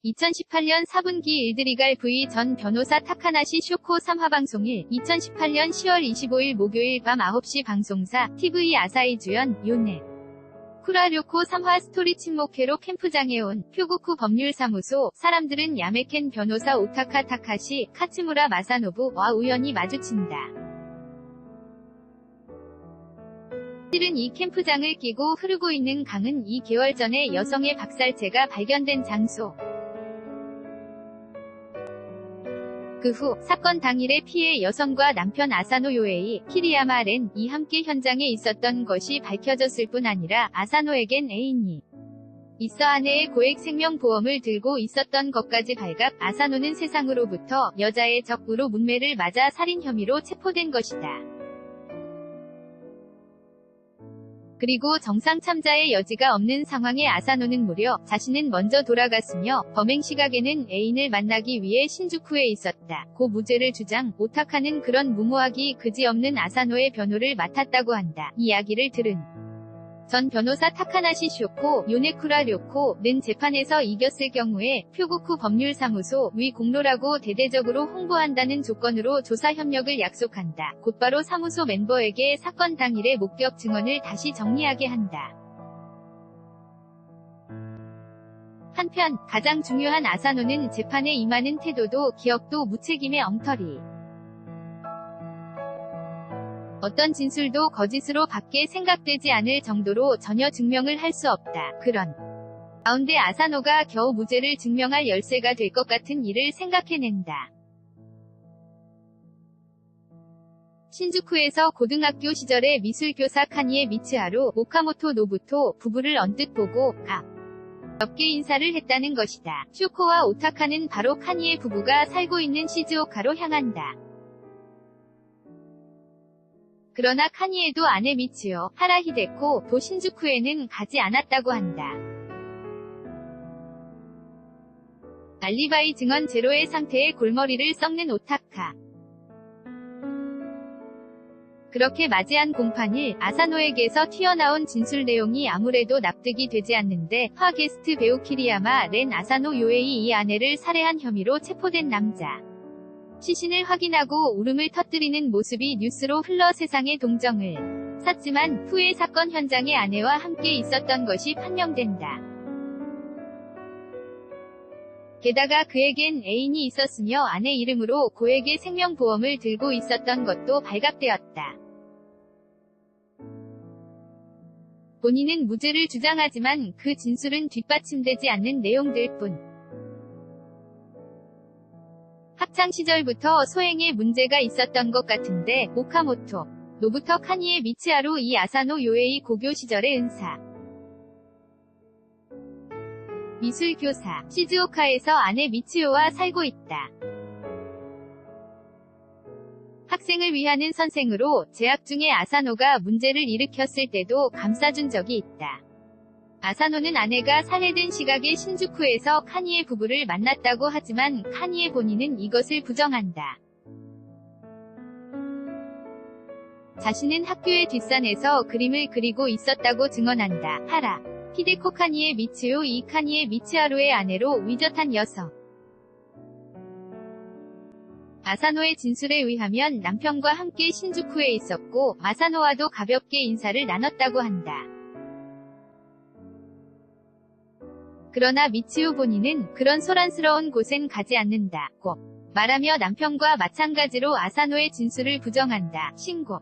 2018년 4분기 일들이갈 V 전 변호사 타카나시 쇼코 3화 방송일 2018년 10월 25일 목요일 밤 9시 방송사 TV 아사히 주연 요네 쿠라료코 3화 스토리 침묵회로 캠프장에 온 쿄고쿠 법률사무소 사람들은 야메켄 변호사 오타카 타카시 카츠무라 마사노부와 우연히 마주친다. 실은 이 캠프장을 끼고 흐르고 있는 강은 2개월 전에 여성의 박살체가 발견된 장소. 그 후 사건 당일에 피해 여성과 남편 아사노 요에이, 키리야마 렌이 함께 현장에 있었던 것이 밝혀졌을 뿐 아니라 아사노에겐 애인이 있어 아내의 고액 생명보험을 들고 있었던 것까지 발각. 아사노는 세상으로부터 여자의 적으로 문매를 맞아 살인 혐의로 체포된 것이다. 그리고 정상 참자의 여지가 없는 상황에 아사노는 무려 자신은 먼저 돌아갔으며 범행 시각에는 애인을 만나기 위해 신주쿠에 있었다 고 무죄를 주장. 오타카는 그런 무모하기 그지없는 아사노의 변호를 맡았다고 한다. 이 이야기를 들은 전 변호사 타카나시 쇼코 요네쿠라료코는 재판에서 이겼을 경우에 쿄고쿠 법률사무소 위 공로라고 대대적으로 홍보한다는 조건으로 조사 협력을 약속한다. 곧바로 사무소 멤버에게 사건 당일의 목격 증언을 다시 정리하게 한다. 한편 가장 중요한 아사노는 재판에 임하는 태도도 기억도 무책임의 엉터리. 어떤 진술도 거짓으로 밖에 생각되지 않을 정도로 전혀 증명을 할 수 없다. 그런 가운데 아사노가 겨우 무죄를 증명할 열쇠가 될 것 같은 일을 생각해낸다. 신주쿠에서 고등학교 시절의 미술교사 카니에 미츠하루 오카모토 노부토 부부를 언뜻 보고 가볍게 인사를 했다는 것이다. 쇼코와 오타카는 바로 카니에 부부가 살고 있는 시즈오카로 향한다. 그러나 카니에도 아내 미츠요, 하라히데코, 도 신주쿠에는 가지 않았다고 한다. 알리바이 증언 제로의 상태에 골머리를 썩는 오타카. 그렇게 맞이한 공판일, 아사노에게서 튀어나온 진술 내용이 아무래도 납득이 되지 않는데 화 게스트 배우 키리야마 렌 아사노 요에이 이 아내를 살해한 혐의로 체포된 남자. 시신을 확인하고 울음을 터뜨리는 모습이 뉴스로 흘러 세상의 동정을 샀지만 후에 사건 현장에 아내와 함께 있었던 것이 판명된다. 게다가 그에겐 애인이 있었으며 아내 이름으로 고액의 생명보험을 들고 있었던 것도 발각되었다. 본인은 무죄를 주장하지만 그 진술은 뒷받침되지 않는 내용들 뿐. 학창 시절부터 소행에 문제가 있었던 것 같은데 오카모토 노부터 카니에 미츠하루 이 아사노 요에이 고교 시절의 은사 미술교사 시즈오카에서 아내 미츠요와 살고 있다. 학생을 위하는 선생으로 재학 중에 아사노가 문제를 일으켰을 때도 감싸준 적이 있다. 아사노는 아내가 살해된 시각에 신주쿠에서 카니에 부부를 만났다고 하지만 카니에 본인은 이것을 부정한다. 자신은 학교의 뒷산에서 그림을 그리고 있었다고 증언한다. 하라 히데코 카니에 미츠요 이 카니에 미츠하루의 아내로 위젓한 여성. 아사노의 진술에 의하면 남편과 함께 신주쿠에 있었고 아사노와도 가볍게 인사를 나눴다고 한다. 그러나 미츠요 본인은 그런 소란스러운 곳엔 가지 않는다고 말하며 남편과 마찬가지로 아사노의 진술을 부정한다. 신고